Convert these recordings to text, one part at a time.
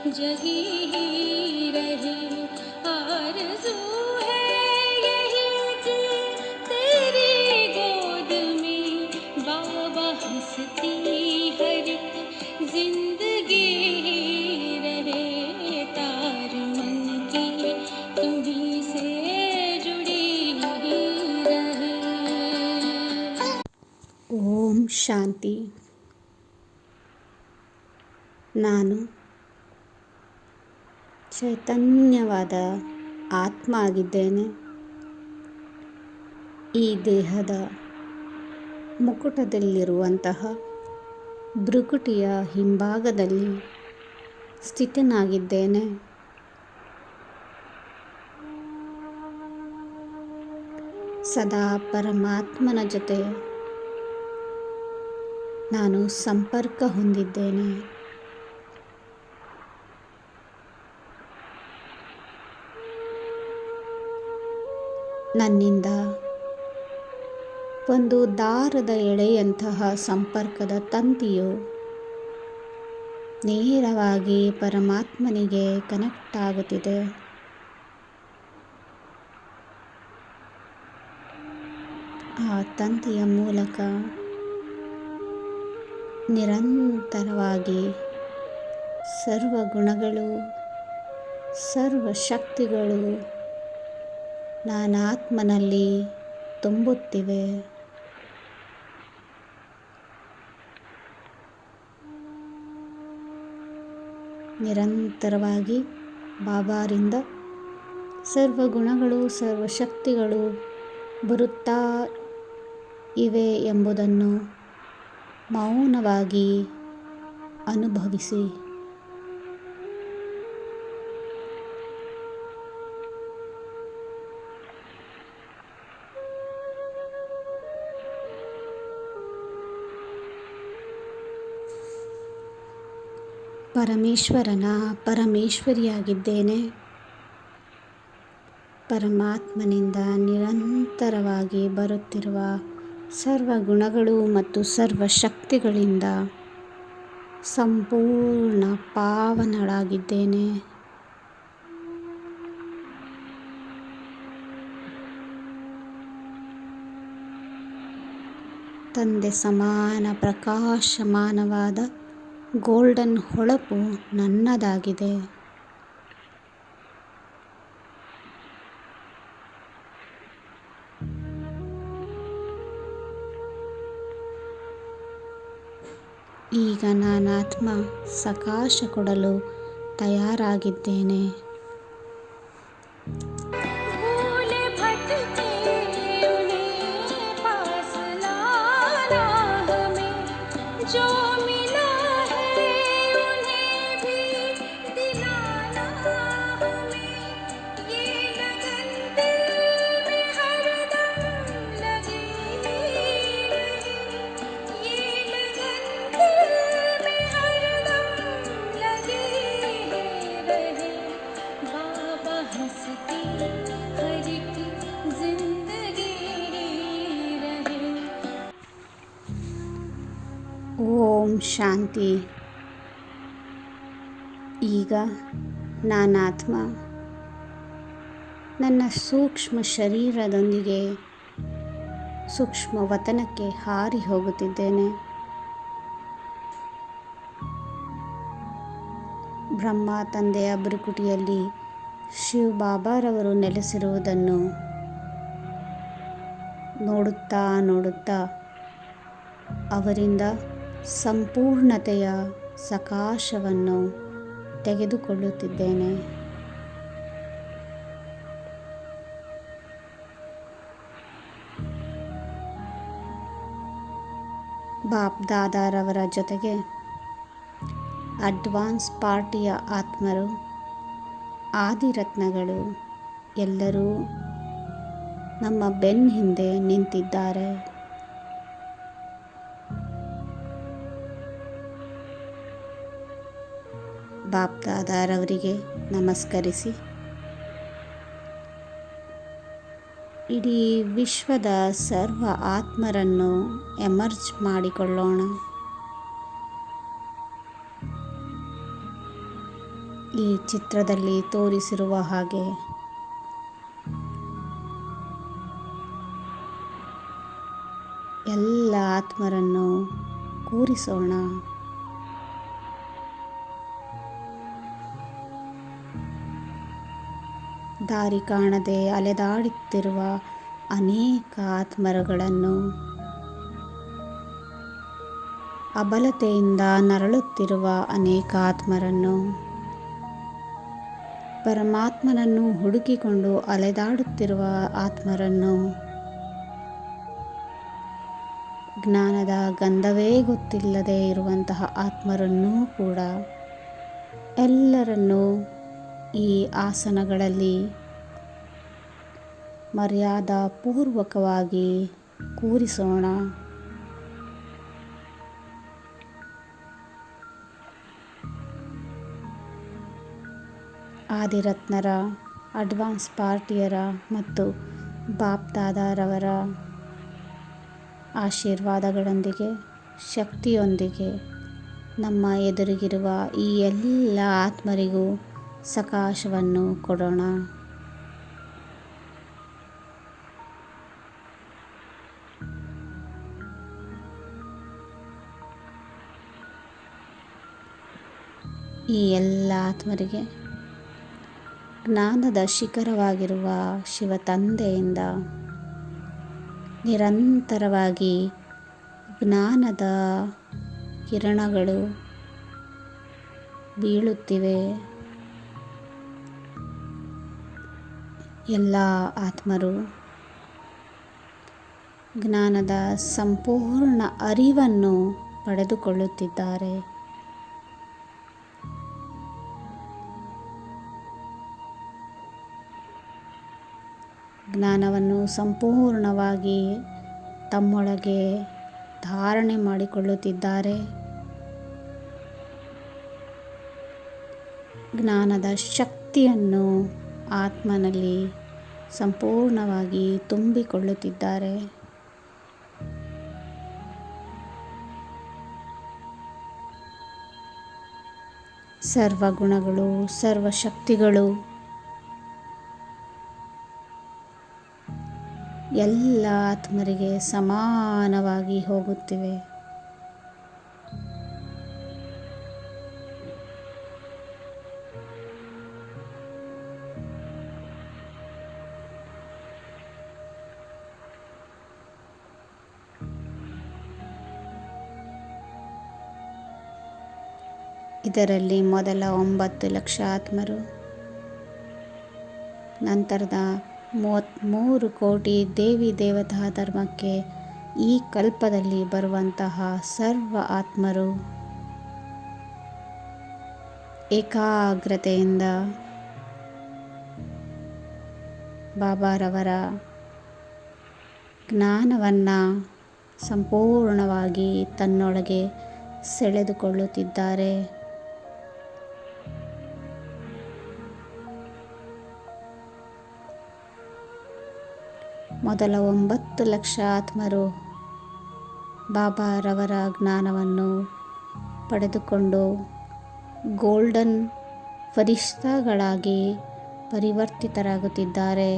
जगी ही रहे। आरज़ू है यही कि तेरी गोद में बाबा हंसती हर एक जिंदगी ही रहे। तार मन की तुम्ही से जुड़ी ही रहे। ಓಂ ಶಾಂತಿ. ನಾನು ಚೈತನ್ಯವಾದ ಆತ್ಮ ಆಗಿದ್ದೇನೆ. ಈ ದೇಹದ ಮುಕುಟದಲ್ಲಿರುವಂತಹ ಭ್ರುಕುಟಿಯ ಹಿಂಭಾಗದಲ್ಲಿ ಸ್ಥಿತನಾಗಿದ್ದೇನೆ. ಸದಾ ಪರಮಾತ್ಮನ ಜೊತೆ ನಾನು ಸಂಪರ್ಕ ಹೊಂದಿದ್ದೇನೆ. ನನ್ನಿಂದ ಒಂದು ದಾರದ ಎಳೆಯಂತಹ ಸಂಪರ್ಕದ ತಂತಿಯು ನೇರವಾಗಿ ಪರಮಾತ್ಮನಿಗೆ ಕನೆಕ್ಟ್ ಆಗುತ್ತಿದೆ. ಆ ತಂತಿಯ ಮೂಲಕ ನಿರಂತರವಾಗಿ ಸರ್ವ ಗುಣಗಳು, ಸರ್ವ ಶಕ್ತಿಗಳು ನಾನಾತ್ಮನಲ್ಲಿ ತುಂಬುತ್ತಿವೆ. ನಿರಂತರವಾಗಿ ಬಾಬಾರಿಂದ ಸರ್ವ ಗುಣಗಳು, ಸರ್ವ ಶಕ್ತಿಗಳು ಬರುತ್ತಾ ಇವೆ ಎಂಬುದನ್ನು ಮೌನವಾಗಿ ಅನುಭವಿಸಿ. ಪರಮೇಶ್ವರನ ಪರಮೇಶ್ವರಿಯಾಗಿದ್ದೇನೆ. ಪರಮಾತ್ಮನಿಂದ ನಿರಂತರವಾಗಿ ಬರುತ್ತಿರುವ ಸರ್ವ ಗುಣಗಳು ಮತ್ತು ಸರ್ವ ಶಕ್ತಿಗಳಿಂದ ಸಂಪೂರ್ಣ ಪಾವನಳಾಗಿದ್ದೇನೆ. ತಂದೆ ಸಮಾನ ಪ್ರಕಾಶಮಾನವಾದ ಗೋಲ್ಡನ್ ಹೊಳಪು ನನ್ನದಾಗಿದೆ. ಈಗ ನಾನಾತ್ಮ ಸಕಾಶ ಕೊಡಲು ತಯಾರಾಗಿದ್ದೇನೆ. ಓಂ ಶಾಂತಿ. ಈಗ ನಾನಾತ್ಮ ನನ್ನ ಸೂಕ್ಷ್ಮ ಶರೀರದೊಂದಿಗೆ ಸೂಕ್ಷ್ಮ ವತನಕ್ಕೆ ಹಾರಿ ಹೋಗುತ್ತಿದ್ದೇನೆ. ಬ್ರಹ್ಮ ತಂದೆಯ ಭ್ರುಕುಟಿಯಲ್ಲಿ ಶಿವ ಬಾಬಾರವರು ನೆಲೆಸಿರುವುದನ್ನು ನೋಡುತ್ತಾ ನೋಡುತ್ತಾ ಅವರಿಂದ ಸಂಪೂರ್ಣತೆಯ ಸಕಾಶವನ್ನು ತೆಗೆದುಕೊಳ್ಳುತ್ತಿದ್ದೇನೆ. ಬಾಪ್ ದಾದಾರವರ ಜೊತೆಗೆ ಅಡ್ವಾನ್ಸ್ ಪಾರ್ಟಿಯ ಆತ್ಮರು, ಆದಿರತ್ನಗಳು ಎಲ್ಲರೂ ನಮ್ಮ ಬೆನ್ನ ಹಿಂದೆ ನಿಂತಿದ್ದಾರೆ. ಬಾಪ್ ದಾದಾರವರಿಗೆ ನಮಸ್ಕರಿಸಿ ಇಡೀ ವಿಶ್ವದ ಸರ್ವ ಆತ್ಮರನ್ನು ಎಮರ್ಜ್ ಮಾಡಿಕೊಳ್ಳೋಣ. ಈ ಚಿತ್ರದಲ್ಲಿ ತೋರಿಸಿರುವ ಹಾಗೆ ಎಲ್ಲ ಆತ್ಮರನ್ನು ಕೂರಿಸೋಣ. ದಾರಿ ಕಾಣದೆ ಅಲೆದಾಡುತ್ತಿರುವ ಅನೇಕ ಆತ್ಮರುಗಳನ್ನು, ಅಬಲತೆಯಿಂದ ನರಳುತ್ತಿರುವ ಅನೇಕ ಆತ್ಮರನ್ನು, ಪರಮಾತ್ಮನನ್ನು ಹುಡುಕಿಕೊಂಡು ಅಲೆದಾಡುತ್ತಿರುವ ಆತ್ಮರನ್ನು, ಜ್ಞಾನದ ಗಂಧವೇ ಗೊತ್ತಿಲ್ಲದೆ ಇರುವಂತಹ ಆತ್ಮರನ್ನೂ ಕೂಡ ಎಲ್ಲರನ್ನೂ ಈ ಆಸನಗಳಲ್ಲಿ ಮರ್ಯಾದಾಪೂರ್ವಕವಾಗಿ ಕೂರಿಸೋಣ. ಆದಿರತ್ನರ, ಅಡ್ವಾನ್ಸ್ ಪಾರ್ಟಿಯರ ಮತ್ತು ಬಾಪ್ದಾದಾರವರ ಆಶೀರ್ವಾದಗಳೊಂದಿಗೆ, ಶಕ್ತಿಯೊಂದಿಗೆ ನಮ್ಮ ಎದುರಿಗಿರುವ ಈ ಎಲ್ಲ ಆತ್ಮರಿಗೂ ಸಕಾಶವನ್ನು ಕೊಡೋಣ. ಈ ಎಲ್ಲ ಆತ್ಮರಿಗೆ ಜ್ಞಾನದ ಶಿಖರವಾಗಿರುವ ಶಿವ ತಂದೆಯಿಂದ ನಿರಂತರವಾಗಿ ಜ್ಞಾನದ ಕಿರಣಗಳು ಬೀಳುತ್ತಿವೆ. ಎಲ್ಲ ಆತ್ಮರು ಜ್ಞಾನದ ಸಂಪೂರ್ಣ ಅರಿವನ್ನು ಪಡೆದುಕೊಳ್ಳುತ್ತಿದ್ದಾರೆ. ಜ್ಞಾನವನ್ನು ಸಂಪೂರ್ಣವಾಗಿ ತಮ್ಮೊಳಗೆ ಧಾರಣೆ ಮಾಡಿಕೊಳ್ಳುತ್ತಿದ್ದಾರೆ. ಜ್ಞಾನದ ಶಕ್ತಿಯನ್ನು ಆತ್ಮನಲ್ಲಿ ಸಂಪೂರ್ಣವಾಗಿ ತುಂಬಿಕೊಳ್ಳುತ್ತಿದ್ದಾರೆ. ಸರ್ವಗುಣಗಳು, ಸರ್ವಶಕ್ತಿಗಳು ಎಲ್ಲ ಆತ್ಮರಿಗೆ ಸಮಾನವಾಗಿ ಹೋಗುತ್ತಿವೆ. ಇದರಲ್ಲಿ ಮೊದಲ 9 ಲಕ್ಷ ಆತ್ಮರು, ನಂತರದ 33 ಕೋಟಿ ದೇವಿ ದೇವತಾ ಧರ್ಮಕ್ಕೆ ಈ ಕಲ್ಪದಲ್ಲಿ ಬರುವಂತಹ ಸರ್ವ ಆತ್ಮರು ಏಕಾಗ್ರತೆಯಿಂದ ಬಾಬಾರವರ ಜ್ಞಾನವನ್ನು ಸಂಪೂರ್ಣವಾಗಿ ತನ್ನೊಳಗೆ ಸೆಳೆದುಕೊಳ್ಳುತ್ತಿದ್ದಾರೆ. ಮೊದಲ 9 ಲಕ್ಷ ಆತ್ಮರು ಬಾಬಾರವರ ಜ್ಞಾನವನ್ನು ಪಡೆದುಕೊಂಡು ಗೋಲ್ಡನ್ ಫರಿಷ್ಠಾಗಳಾಗಿ ಪರಿವರ್ತಿತರಾಗುತ್ತಿದ್ದಾರೆ.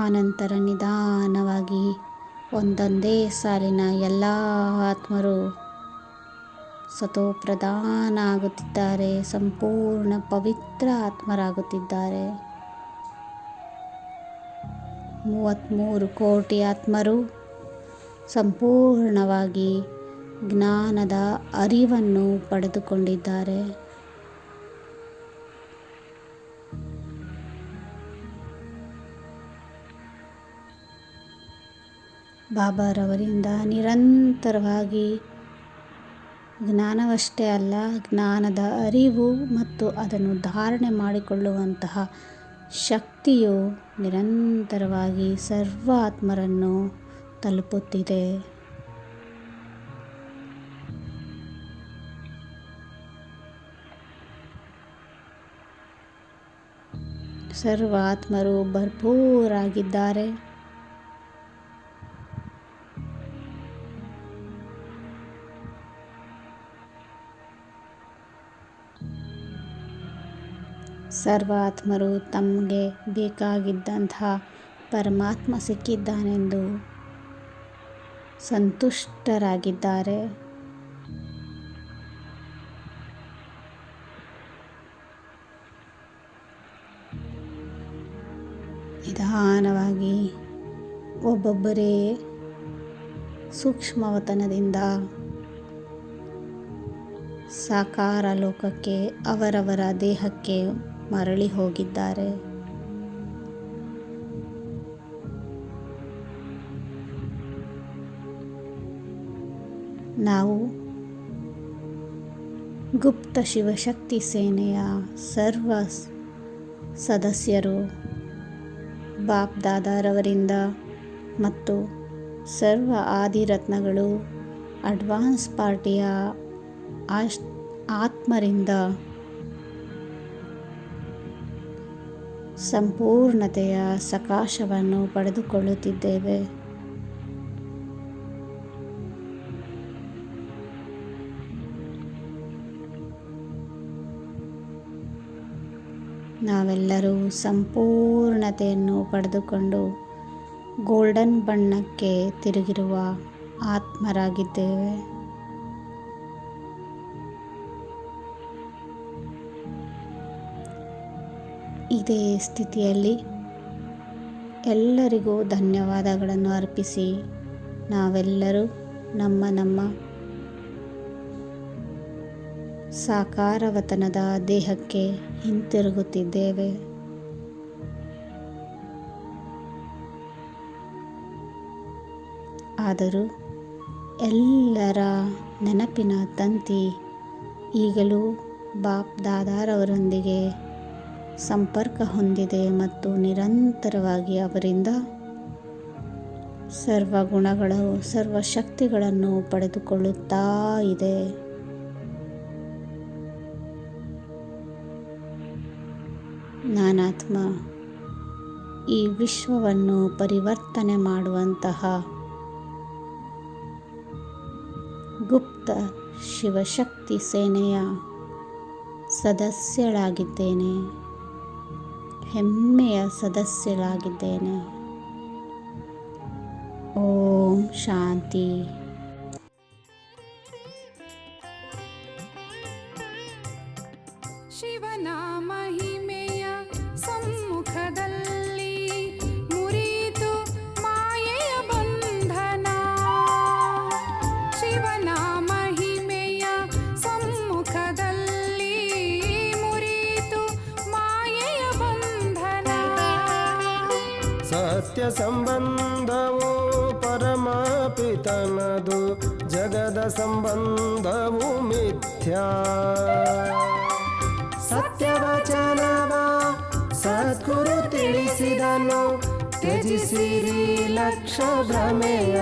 ಆನಂತರ ನಿಧಾನವಾಗಿ ಒಂದೊಂದೇ ಸಾಲಿನ ಎಲ್ಲ ಆತ್ಮರು ಸತೋಪ್ರಧಾನ ಆಗುತ್ತಿದ್ದಾರೆ, ಸಂಪೂರ್ಣ ಪವಿತ್ರ ಆತ್ಮರಾಗುತ್ತಿದ್ದಾರೆ. 33 ಕೋಟಿ ಆತ್ಮರು ಸಂಪೂರ್ಣವಾಗಿ ಜ್ಞಾನದ ಅರಿವನ್ನು ಪಡೆದುಕೊಂಡಿದ್ದಾರೆ. ಬಾಬಾರವರಿಂದ ನಿರಂತರವಾಗಿ ಜ್ಞಾನವಷ್ಟೇ ಅಲ್ಲ, ಜ್ಞಾನದ ಅರಿವು ಮತ್ತು ಅದನ್ನು ಧಾರಣೆ ಮಾಡಿಕೊಳ್ಳುವಂತಹ ಶಕ್ತಿಯು ನಿರಂತರವಾಗಿ ಸರ್ವ ಆತ್ಮರನ್ನು ತಲುಪುತ್ತಿದೆ. ಸರ್ವ ಆತ್ಮರು ಭರ್ಪೂರಾಗಿದ್ದಾರೆ. ಸರ್ವ ಆತ್ಮರು ತಮಗೆ ಬೇಕಾಗಿದ್ದಂತಹ ಪರಮಾತ್ಮ ಸಿಕ್ಕಿದ್ದಾನೆಂದು ಸಂತುಷ್ಟರಾಗಿದ್ದಾರೆ. ನಿಧಾನವಾಗಿ ಒಬ್ಬೊಬ್ಬರೇ ಸೂಕ್ಷ್ಮವತನದಿಂದ ಸಾಕಾರ ಲೋಕಕ್ಕೆ ಅವರವರ ದೇಹಕ್ಕೆ ಮರಳಿ ಹೋಗಿದ್ದಾರೆ. ನಾವು ಗುಪ್ತ ಶಿವಶಕ್ತಿ ಸೇನೆಯ ಸರ್ವ ಸದಸ್ಯರು ಬಾಪ್ ದಾದಾರವರಿಂದ ಮತ್ತು ಸರ್ವ ಆದಿರತ್ನಗಳು ಅಡ್ವಾನ್ಸ್ ಪಾರ್ಟಿಯ ಆತ್ಮರಿಂದ ಸಂಪೂರ್ಣತೆಯ ಸಕಾಶವನ್ನು ಪಡೆದುಕೊಳ್ಳುತ್ತಿದ್ದೇವೆ. ನಾವೆಲ್ಲರೂ ಸಂಪೂರ್ಣತೆಯನ್ನು ಪಡೆದುಕೊಂಡು ಗೋಲ್ಡನ್ ಬಣ್ಣಕ್ಕೆ ತಿರುಗಿರುವ ಆತ್ಮರಾಗಿದ್ದೇವೆ. ಇದೇ ಸ್ಥಿತಿಯಲ್ಲಿ ಎಲ್ಲರಿಗೂ ಧನ್ಯವಾದಗಳನ್ನು ಅರ್ಪಿಸಿ ನಾವೆಲ್ಲರೂ ನಮ್ಮ ನಮ್ಮ ಸಾಕಾರವತನದ ದೇಹಕ್ಕೆ ಹಿಂತಿರುಗುತ್ತಿದ್ದೇವೆ. ಆದರೂ ಎಲ್ಲರ ನೆನಪಿನ ತಂತಿ ಈಗಲೂ ಬಾಪ್ ದಾದಾರವರೊಂದಿಗೆ ಸಂಪರ್ಕ ಹೊಂದಿದೆ ಮತ್ತು ನಿರಂತರವಾಗಿ ಅವರಿಂದ ಸರ್ವ ಗುಣಗಳು ಸರ್ವ ಶಕ್ತಿಗಳನ್ನು ಪಡೆದುಕೊಳ್ಳುತ್ತಾ ಇದೆ. ನಾನಾತ್ಮ ಈ ವಿಶ್ವವನ್ನು ಪರಿವರ್ತನೆ ಮಾಡುವಂತಹ ಗುಪ್ತ ಶಿವಶಕ್ತಿ ಸೇನೆಯ ಸದಸ್ಯಳಾಗಿದ್ದೇನೆ, ಹೆಮ್ಮೆಯ ಸದಸ್ಯಳಾಗಿದ್ದೇನೆ. ಓಂ ಶಾಂತಿ. ಶಿವನ ಮಹಿಮೆಯ ಸಮ್ಮುಖದಲ್ಲಿ ಮುರಿತು ಮಾಯೆಯ ಬಂಧನ. ಶಿವನ ಮಹಿಮೆಯ ಸಮ್ಮುಖದಲ್ಲಿ ಮುರಿತು ಮಾಯೆಯ ಬಂಧನ. ಸತ್ಯ ಸಂಬಂಧವು ಪರಮಪಿತನದು, ಜಗದ ಸಂಬಂಧವು ಮಿಥ್ಯಾ. ಸತ್ಯವಚನವ ಸದ್ಗುರು ತಿಳಿಸಿದನು, ತ್ಯಜಿಸಿರಿ ಲಕ್ಷ ಭ್ರಮೆಯ.